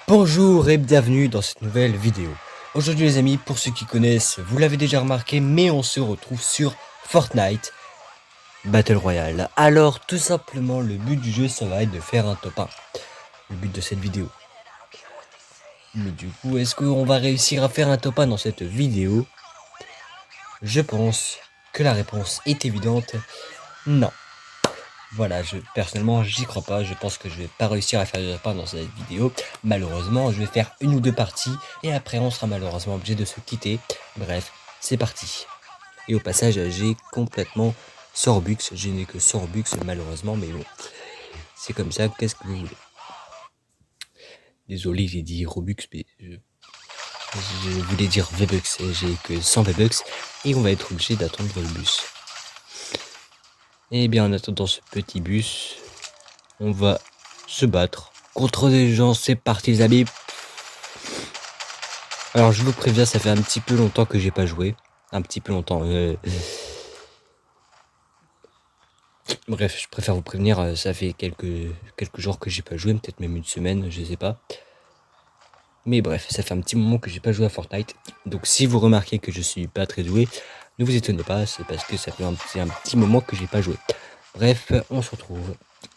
Bonjour et bienvenue dans cette nouvelle vidéo. Aujourd'hui les amis, pour ceux qui connaissent, vous l'avez déjà remarqué, mais on se retrouve sur Fortnite Battle Royale. Alors tout simplement le but du jeu ça va être de faire un top 1. Le but de cette vidéo. Mais du coup, est-ce qu'on va réussir à faire un top 1 dans cette vidéo? Je pense que la réponse est évidente, non. Voilà, personnellement j'y crois pas, je pense que je vais pas réussir à faire de top 1 dans cette vidéo. Malheureusement, je vais faire une ou deux parties et après on sera malheureusement obligé de se quitter. Bref, c'est parti. Et au passage, j'ai complètement Sorbux, je n'ai que Sorbux malheureusement, mais bon, c'est comme ça, qu'est-ce que vous voulez. Désolé, j'ai dit Robux, mais je voulais dire V-Bucks, et j'ai que 100 V-Bucks et on va être obligé d'attendre le bus. Et bien en attendant ce petit bus, on va se battre contre des gens, c'est parti les amis. Alors je vous préviens, ça fait un petit peu longtemps que j'ai pas joué. Un petit peu longtemps. Bref, je préfère vous prévenir, ça fait quelques jours que j'ai pas joué, peut-être même une semaine, je sais pas. Mais bref, ça fait un petit moment que j'ai pas joué à Fortnite. Donc si vous remarquez que je suis pas très doué, ne vous étonnez pas, c'est parce que ça fait un petit moment que j'ai pas joué. Bref, on se retrouve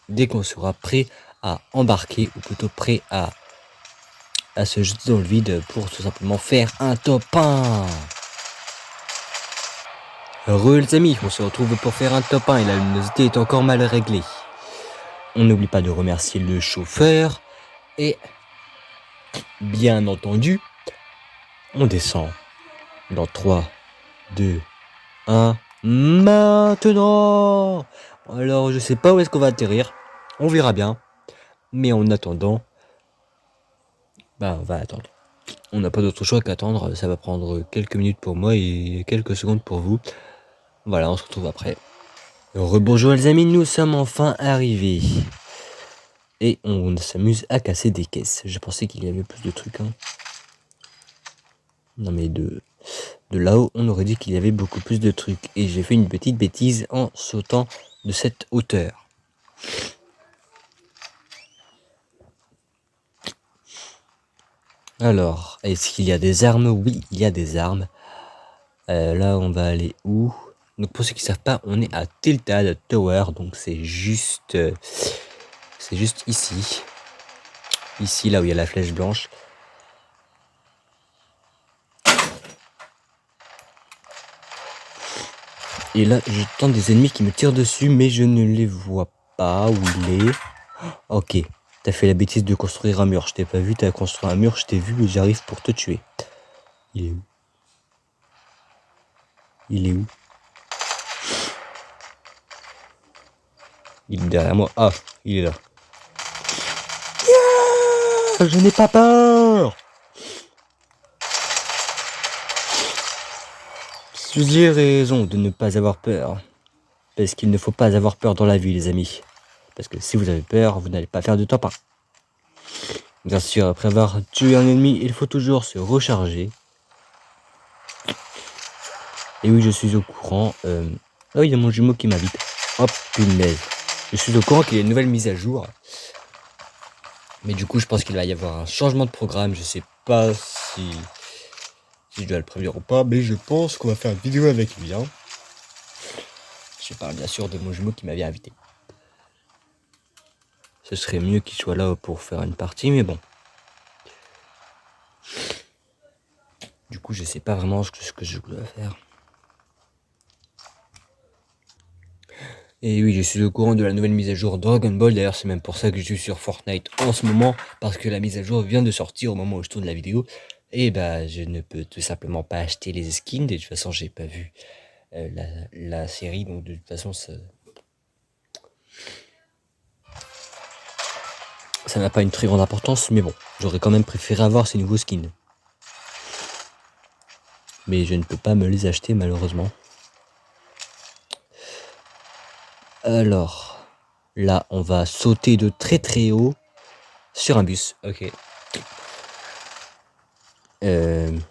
dès qu'on sera prêt à embarquer, ou plutôt prêt à se jeter dans le vide pour tout simplement faire un top 1. Heureux les amis, on se retrouve pour faire un top 1 et la luminosité est encore mal réglée. On n'oublie pas de remercier le chauffeur et bien entendu, on descend dans 3, 2, 1, maintenant. Alors je sais pas où est-ce qu'on va atterrir, on verra bien, mais en attendant, on va attendre. On n'a pas d'autre choix qu'attendre, ça va prendre quelques minutes pour moi et quelques secondes pour vous. Voilà, on se retrouve après. Rebonjour les amis, nous sommes enfin arrivés. Et on s'amuse à casser des caisses. Je pensais qu'il y avait plus de trucs. Hein. Non mais de là-haut, on aurait dit qu'il y avait beaucoup plus de trucs. Et j'ai fait une petite bêtise en sautant de cette hauteur. Alors, est-ce qu'il y a des armes? Oui, il y a des armes. Là, on va aller où? Donc pour ceux qui ne savent pas, on est à Tilted Tower. Donc c'est juste ici. Ici, là où il y a la flèche blanche. Et là, je tente des ennemis qui me tirent dessus, mais je ne les vois pas. Où il est? Ok, t'as fait la bêtise de construire un mur. Je t'ai pas vu, t'as construit un mur, je t'ai vu et j'arrive pour te tuer. Il est où? Il est où? Il est derrière moi. Ah, il est là. Yeah, je n'ai pas peur. J'ai raison de ne pas avoir peur. Parce qu'il ne faut pas avoir peur dans la vie, les amis. Parce que si vous avez peur, vous n'allez pas faire de top 1. Bien sûr, après avoir tué un ennemi, il faut toujours se recharger. Et oui, je suis au courant. Oh, il y a mon jumeau qui m'invite. Hop, punaise. Je suis au courant qu'il y a une nouvelle mise à jour. Mais du coup, je pense qu'il va y avoir un changement de programme. Je sais pas si je dois le prévenir ou pas, mais je pense qu'on va faire une vidéo avec lui. Hein. Je parle bien sûr de mon jumeau qui m'avait invité. Ce serait mieux qu'il soit là pour faire une partie, mais bon. Du coup, je sais pas vraiment ce que je dois faire. Et oui, je suis au courant de la nouvelle mise à jour Dragon Ball. D'ailleurs, c'est même pour ça que je suis sur Fortnite en ce moment. Parce que la mise à jour vient de sortir au moment où je tourne la vidéo. Et je ne peux tout simplement pas acheter les skins. De toute façon, j'ai pas vu la série. Donc, de toute façon, ça n'a pas une très grande importance. Mais bon, j'aurais quand même préféré avoir ces nouveaux skins. Mais je ne peux pas me les acheter, malheureusement. Alors, là, on va sauter de très très haut sur un bus. Ok. On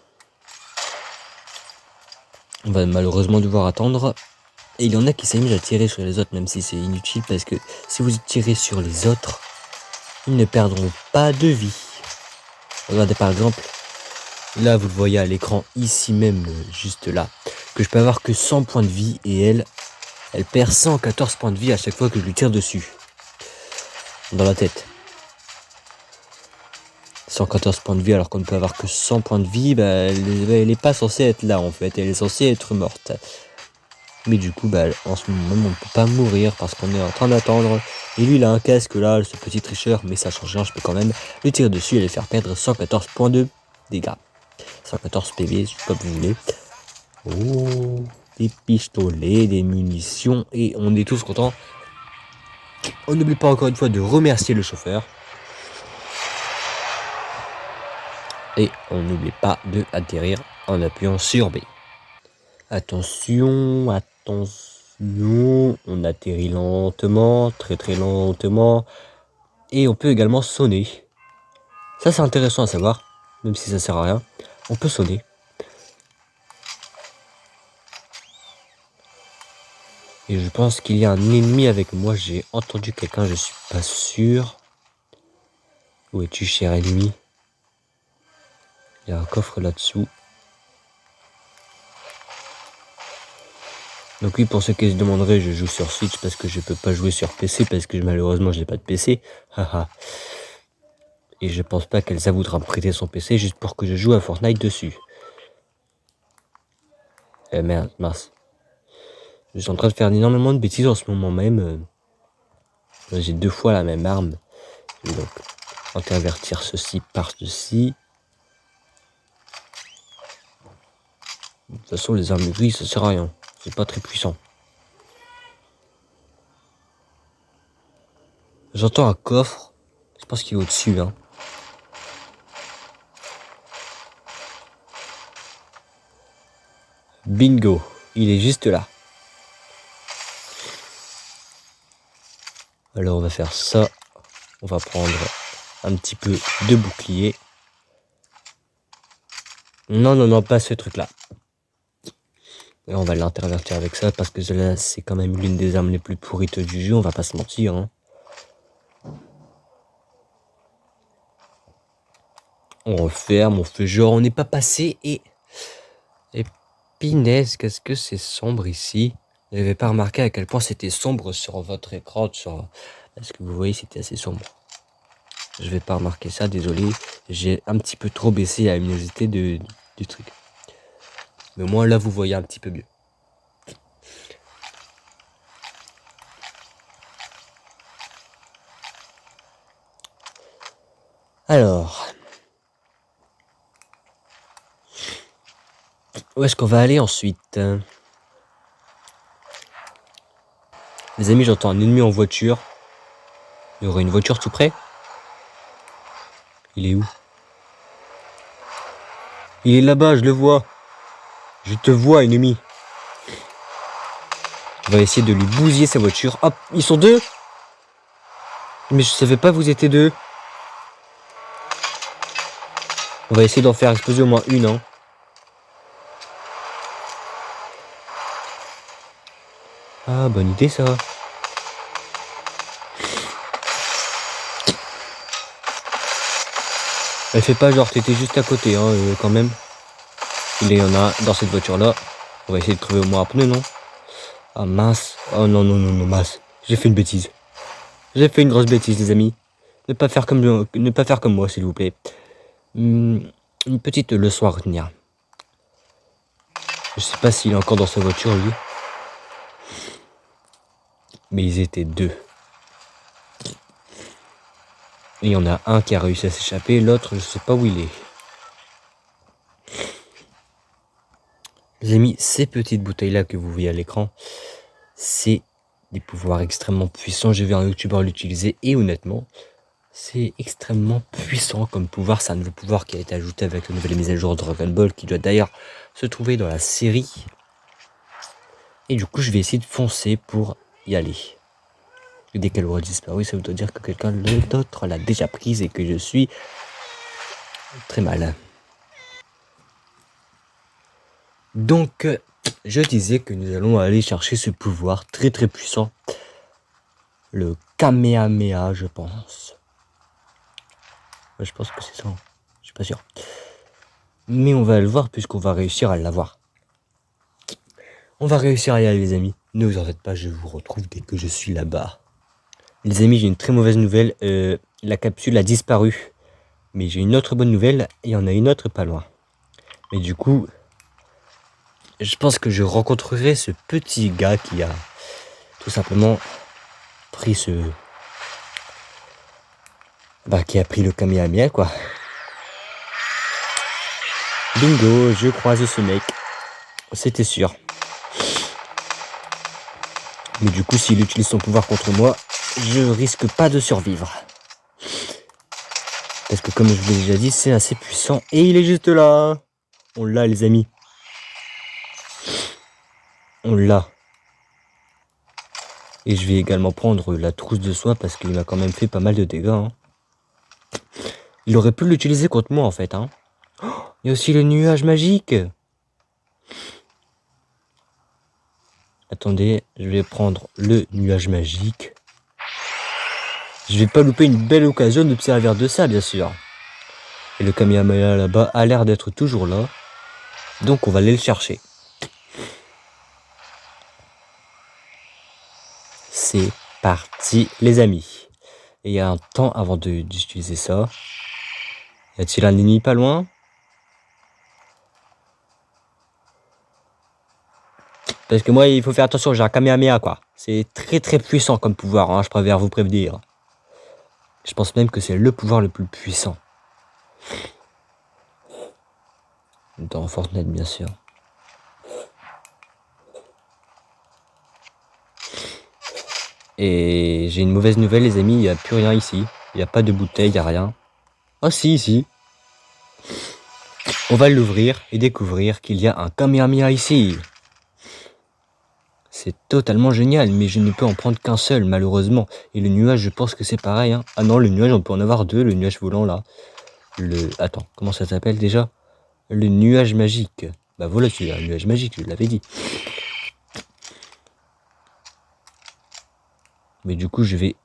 va malheureusement devoir attendre. Et il y en a qui s'amusent à tirer sur les autres, même si c'est inutile, parce que si vous tirez sur les autres, ils ne perdront pas de vie. Regardez par exemple, là vous le voyez à l'écran, ici même, juste là, que je peux avoir que 100 points de vie et elle perd 114 points de vie à chaque fois que je lui tire dessus. Dans la tête. 114 points de vie alors qu'on ne peut avoir que 100 points de vie, elle est pas censée être là en fait, elle est censée être morte. Mais du coup, en ce moment même, on ne peut pas mourir parce qu'on est en train d'attendre. Et lui, il a un casque là, ce petit tricheur, mais ça change rien, je peux quand même le tirer dessus et les faire perdre 114 points de dégâts. 114 PV, comme vous voulez. Oh, des pistolets, des munitions, et on est tous contents. On n'oublie pas encore une fois de remercier le chauffeur. Et on n'oublie pas de atterrir en appuyant sur B. Attention, attention, on atterrit lentement, très très lentement. Et on peut également sonner. Ça c'est intéressant à savoir, même si ça sert à rien. On peut sonner. Et je pense qu'il y a un ennemi avec moi. J'ai entendu quelqu'un, je suis pas sûr. Où es-tu, cher ennemi? Il y a un coffre là-dessous. Donc oui, pour ceux qui se demanderaient, je joue sur Switch parce que je peux pas jouer sur PC parce que malheureusement je n'ai pas de PC. Haha. Et je pense pas qu'Elsa voudra me prêter son PC juste pour que je joue à Fortnite dessus. Merde, mince. Je suis en train de faire énormément de bêtises en ce moment même. J'ai 2 fois la même arme. Et donc, intervertir ceci par ceci. De toute façon, les armes grises, ça sert à rien. C'est pas très puissant. J'entends un coffre. Je pense qu'il est au-dessus, hein. Bingo. Il est juste là. Alors, on va faire ça. On va prendre un petit peu de bouclier. Non, non, non, pas ce truc-là. Et on va l'intervertir avec ça parce que là, c'est quand même l'une des armes les plus pourrites du jeu, on va pas se mentir, hein. On referme, on fait genre on n'est pas passé et pinaise, qu'est-ce que c'est sombre ici. Vous n'avez pas remarqué à quel point c'était sombre sur votre écran, parce que vous voyez c'était assez sombre. Je vais pas remarquer ça, désolé. J'ai un petit peu trop baissé la luminosité du truc. Mais moi là vous voyez un petit peu mieux. Alors, où est-ce qu'on va aller ensuite? Les amis, j'entends un ennemi en voiture. Il y aurait une voiture tout près? Il est où? Il est là-bas, je le vois. Je te vois, ennemi. On va essayer de lui bousiller sa voiture. Hop, ils sont 2. Mais je savais pas que vous étiez 2. On va essayer d'en faire exploser au moins une, hein. Ah, bonne idée ça. Elle fait pas genre t'étais juste à côté, hein, quand même. Il y en a dans cette voiture-là. On va essayer de trouver au moins un pneu, non? Ah mince. Oh non, non, non, non, mince. J'ai fait une bêtise. J'ai fait une grosse bêtise, les amis. Ne pas faire comme moi, s'il vous plaît. Une petite leçon à retenir. Je sais pas s'il est encore dans sa voiture, lui. Mais ils étaient 2. Et il y en a un qui a réussi à s'échapper, l'autre, je sais pas où il est. Les amis, ces petites bouteilles-là que vous voyez à l'écran, c'est des pouvoirs extrêmement puissants. J'ai vu un youtubeur l'utiliser et honnêtement, c'est extrêmement puissant comme pouvoir. C'est un nouveau pouvoir qui a été ajouté avec la nouvelle mise à jour de Dragon Ball qui doit d'ailleurs se trouver dans la série. Et du coup, je vais essayer de foncer pour y aller. Et dès qu'elle aura disparu, ça veut dire que quelqu'un d'autre l'a déjà prise et que je suis très mal. Donc, je disais que nous allons aller chercher ce pouvoir très très puissant. Le Kamehameha, je pense. Ouais, je pense que c'est ça. Je suis pas sûr. Mais on va le voir puisqu'on va réussir à l'avoir. On va réussir à y aller les amis. Ne vous en faites pas, je vous retrouve dès que je suis là-bas. Les amis, j'ai une très mauvaise nouvelle. La capsule a disparu. Mais j'ai une autre bonne nouvelle. Il y en a une autre pas loin. Mais du coup, je pense que je rencontrerai ce petit gars qui a tout simplement pris qui a pris le Kamehameha quoi. Bingo, je croise ce mec. C'était sûr. Mais du coup, s'il utilise son pouvoir contre moi, je risque pas de survivre. Parce que comme je vous l'ai déjà dit, c'est assez puissant. Et il est juste là. On l'a les amis. On l'a. Et je vais également prendre la trousse de soie parce qu'il m'a quand même fait pas mal de dégâts. Hein. Il aurait pu l'utiliser contre moi en fait. Hein. Oh, il y a aussi le nuage magique. Attendez, je vais prendre le nuage magique. Je vais pas louper une belle occasion de me servir de ça, bien sûr. Et le Kamehameha là-bas a l'air d'être toujours là. Donc on va aller le chercher. C'est parti, les amis. Et il y a un temps avant d'utiliser ça. Y a-t-il un ennemi pas loin? Parce que moi, il faut faire attention, j'ai un Kamehameha, quoi. C'est très très puissant comme pouvoir, hein, je préfère vous prévenir. Je pense même que c'est le pouvoir le plus puissant. Dans Fortnite, bien sûr. Et j'ai une mauvaise nouvelle, les amis, il n'y a plus rien ici. Il n'y a pas de bouteille, il n'y a rien. Ah si, ici. On va l'ouvrir et découvrir qu'il y a un Kamehameha ici. C'est totalement génial, mais je ne peux en prendre qu'un seul, malheureusement. Et le nuage, je pense que c'est pareil. Hein. Ah non, le nuage, on peut en avoir deux, le nuage volant, là. Attends, comment ça s'appelle déjà? Le nuage magique. Bah voilà, c'est un nuage magique, je l'avais dit. Mais du coup, je vais...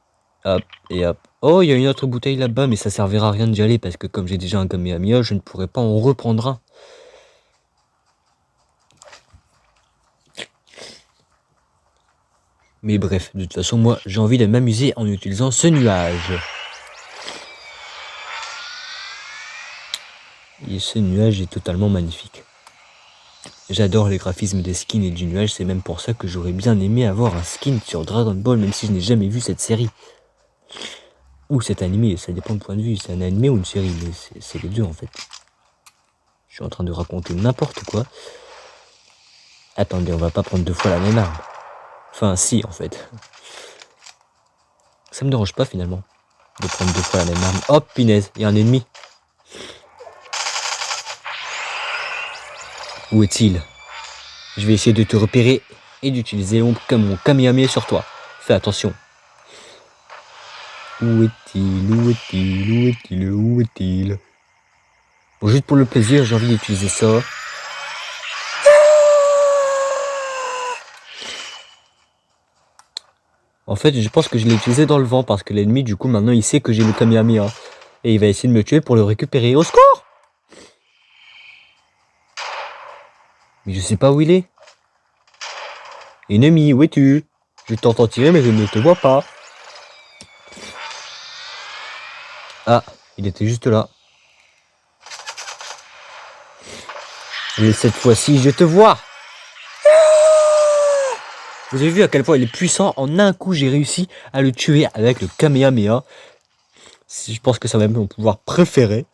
Hop, et hop. Oh, il y a une autre bouteille là-bas, mais ça servira à rien d'y aller, parce que comme j'ai déjà un Kamehameha, je ne pourrai pas en reprendre un. Mais bref, de toute façon, moi, j'ai envie de m'amuser en utilisant ce nuage. Et ce nuage est totalement magnifique. J'adore les graphismes des skins et du nuage, c'est même pour ça que j'aurais bien aimé avoir un skin sur Dragon Ball, même si je n'ai jamais vu cette série. Ou cet animé, ça dépend de point de vue, c'est un animé ou une série, mais c'est les deux en fait. Je suis en train de raconter n'importe quoi. Attendez, on va pas prendre deux fois la même arme. Enfin, si, en fait. Ça me dérange pas, finalement, de prendre deux fois la même arme. Hop, punaise, il y a un ennemi. Où est-il? Je vais essayer de te repérer et d'utiliser l'ombre comme mon Kamehameha sur toi. Fais attention. Où est-il? Où est-il? Où est-il? Où est-il? Bon, juste pour le plaisir, j'ai envie d'utiliser ça. En fait, je pense que je l'ai utilisé dans le vent parce que l'ennemi, du coup, maintenant, il sait que j'ai le Kamehameha. Et il va essayer de me tuer pour le récupérer. Au secours! Mais je sais pas où il est. Ennemi, où es-tu? Je t'entends tirer, mais je ne te vois pas. Ah, il était juste là. Et cette fois-ci, je te vois. Vous avez vu à quel point il est puissant. En un coup, j'ai réussi à le tuer avec le Kamehameha. Je pense que ça va être mon pouvoir préféré.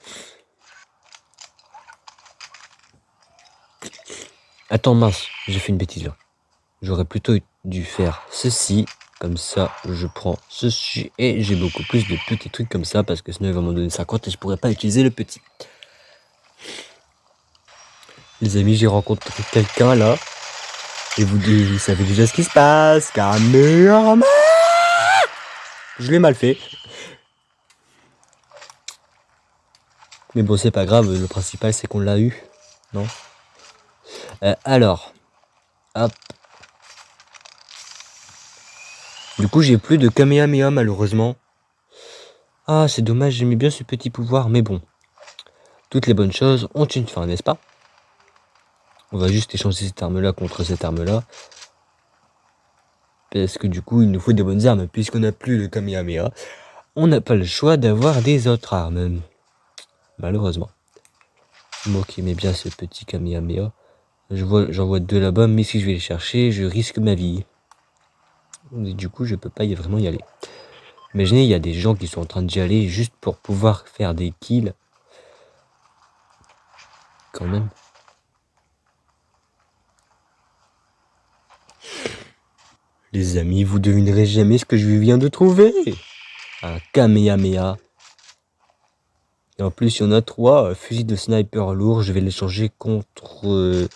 Attends, mince, j'ai fait une bêtise là. J'aurais plutôt dû faire ceci. Comme ça, je prends ceci. Et j'ai beaucoup plus de petits trucs comme ça. Parce que sinon, il va m'en donner 50 et je pourrais pas utiliser le petit. Les amis, j'ai rencontré quelqu'un là. Et vous savez déjà ce qui se passe. Kamehameha. Je l'ai mal fait. Mais bon, c'est pas grave. Le principal, c'est qu'on l'a eu. Non? Alors. Hop. Du coup, j'ai plus de Kamehameha, malheureusement. Ah, c'est dommage. J'aimais bien ce petit pouvoir. Mais bon. De toutes les bonnes choses ont une fin, n'est-ce pas? On va juste échanger cette arme-là contre cette arme-là. Parce que du coup, il nous faut des bonnes armes. Puisqu'on n'a plus le Kamehameha, on n'a pas le choix d'avoir des autres armes. Malheureusement. Moi qui aimais bien ce petit Kamehameha. J'en vois deux là-bas, mais si je vais les chercher, je risque ma vie. Et du coup, je peux pas vraiment y aller. Imaginez, il y a des gens qui sont en train d'y aller juste pour pouvoir faire des kills. Quand même. Les amis, vous devinerez jamais ce que je viens de trouver. Un Kamehameha. Et en plus, il y en a 3 fusils de sniper lourds. Je vais les changer contre...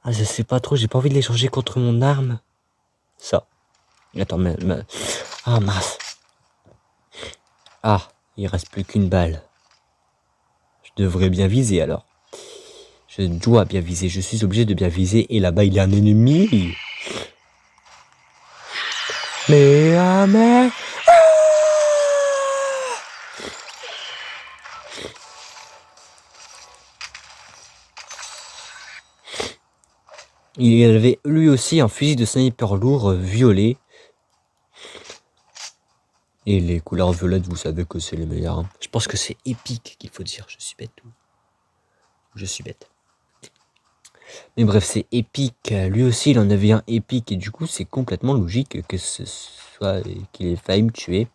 Ah, je sais pas trop, j'ai pas envie de les changer contre mon arme. Ça. Attends, mais... Ah, mince. Ah, il reste plus qu'une balle. Je devrais bien viser alors. Je dois bien viser, je suis obligé de bien viser. Et là-bas, il y a un ennemi. Mais... Il avait lui aussi un fusil de sniper lourd violet. Et les couleurs violettes, vous savez que c'est les meilleures. Hein. Je pense que c'est épique qu'il faut dire. Je suis bête. Je suis bête. Mais bref, c'est épique. Lui aussi, il en avait un épique. Et du coup, c'est complètement logique que ce soit qu'il ait failli me tuer.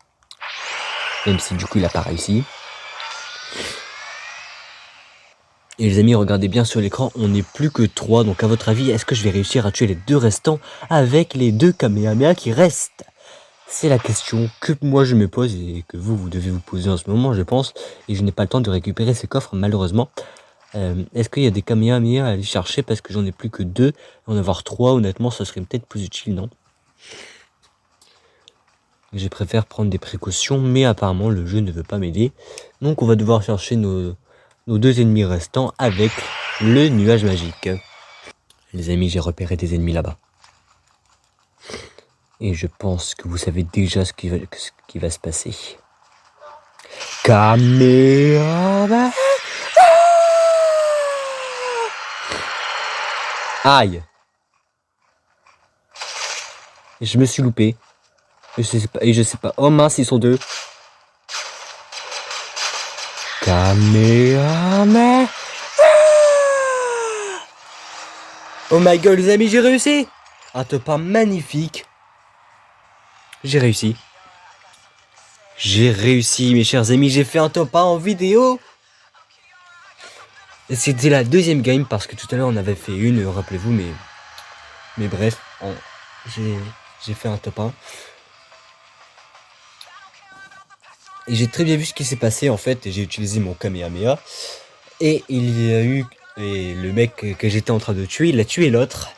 Même si du coup, il n'a pas réussi. Et les amis, regardez bien sur l'écran, on n'est plus que 3. Donc à votre avis, est-ce que je vais réussir à tuer les 2 restants avec les 2 Kamehameha qui restent? C'est la question que moi je me pose et que vous devez vous poser en ce moment, je pense. Et je n'ai pas le temps de récupérer ces coffres, malheureusement. Est-ce qu'il y a des Kamehameha à aller chercher? Parce que j'en ai plus que 2. En avoir 3, honnêtement, ça serait peut-être plus utile, non? Je préfère prendre des précautions, mais apparemment le jeu ne veut pas m'aider. Donc on va devoir chercher nos 2 ennemis restants avec le nuage magique. Les amis, j'ai repéré des ennemis là-bas. Et je pense que vous savez déjà ce qui va se passer. Kamehameha. Aïe. Je me suis loupé. Je sais pas. Oh mince, ils sont 2. Kamehameha. Oh my god, les amis, j'ai réussi. Un top 1 magnifique. J'ai réussi. J'ai réussi, mes chers amis. J'ai fait un top 1 en vidéo. C'était la 2e game parce que tout à l'heure on avait fait une, rappelez-vous, mais bref, j'ai fait un top 1. Et j'ai très bien vu ce qui s'est passé en fait. J'ai utilisé mon Kamehameha et il y a eu le mec que j'étais en train de tuer, il a tué l'autre.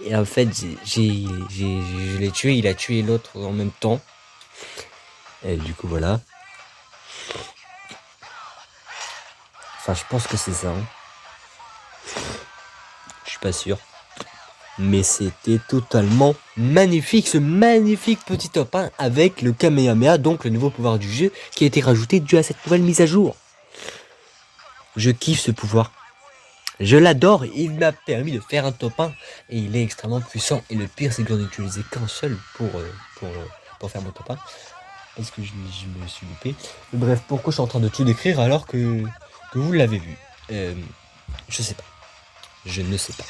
Et en fait, je l'ai tué, il a tué l'autre en même temps. Et du coup voilà. Enfin, je pense que c'est ça. Hein. Je suis pas sûr. Mais c'était totalement magnifique, ce magnifique petit top 1 avec le Kamehameha, donc le nouveau pouvoir du jeu qui a été rajouté dû à cette nouvelle mise à jour. Je kiffe ce pouvoir. Je l'adore, il m'a permis de faire un top 1 et il est extrêmement puissant. Et le pire, c'est que j'en ai utilisé qu'un seul pour faire mon top 1. Parce que je me suis loupé. Mais bref, pourquoi je suis en train de tout décrire alors que vous l'avez vu? Je sais pas. Je ne sais pas.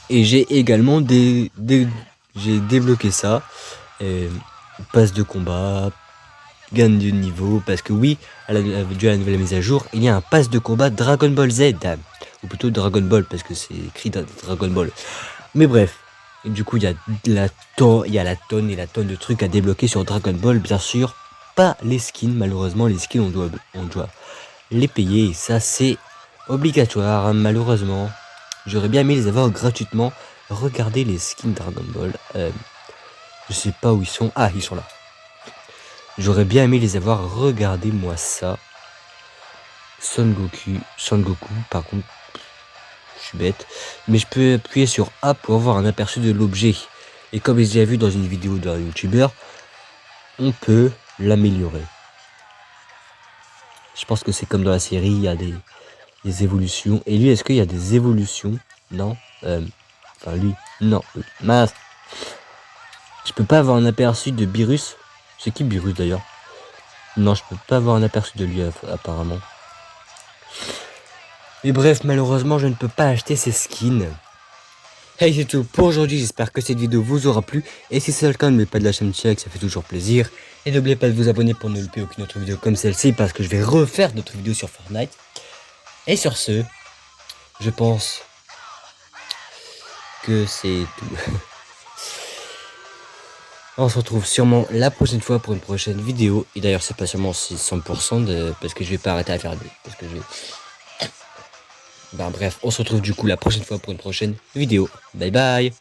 Et j'ai également j'ai débloqué ça. Passe de combat, gagne de niveau. Parce que oui, dû à la nouvelle mise à jour, il y a un pass de combat Dragon Ball Z. Ou plutôt Dragon Ball, parce que c'est écrit Dragon Ball. Mais bref, et du coup, il y a la tonne et la tonne de trucs à débloquer sur Dragon Ball. Bien sûr, pas les skins. Malheureusement, les skins, on doit les payer. Et ça, c'est obligatoire, malheureusement. J'aurais bien aimé les avoir gratuitement. Regardez les skins Dragon Ball. Je sais pas où ils sont. Ah, ils sont là. J'aurais bien aimé les avoir. Regardez-moi ça. Son Goku, par contre, je suis bête. Mais je peux appuyer sur A pour avoir un aperçu de l'objet. Et comme j'ai déjà vu dans une vidéo d'un youtubeur, on peut l'améliorer. Je pense que c'est comme dans la série, il y a des évolutions. Et lui, est-ce qu'il y a des évolutions? Non. Enfin, lui, non. Mince. Je peux pas avoir un aperçu de Beerus. C'est qui Beerus d'ailleurs? Non, je peux pas avoir un aperçu de lui apparemment. Mais bref, malheureusement, je ne peux pas acheter ces skins. Hey, c'est tout pour aujourd'hui. J'espère que cette vidéo vous aura plu. Et si c'est le cas, n'oubliez pas de lâcher un petit like, ça fait toujours plaisir. Et n'oubliez pas de vous abonner pour ne louper aucune autre vidéo comme celle-ci, parce que je vais refaire d'autres vidéos sur Fortnite. Et sur ce, je pense que c'est tout. On se retrouve sûrement la prochaine fois pour une prochaine vidéo. Et d'ailleurs, c'est pas sûrement 100% parce que je vais pas arrêter à faire des... Parce que je vais... Ben bref, on se retrouve du coup la prochaine fois pour une prochaine vidéo. Bye bye.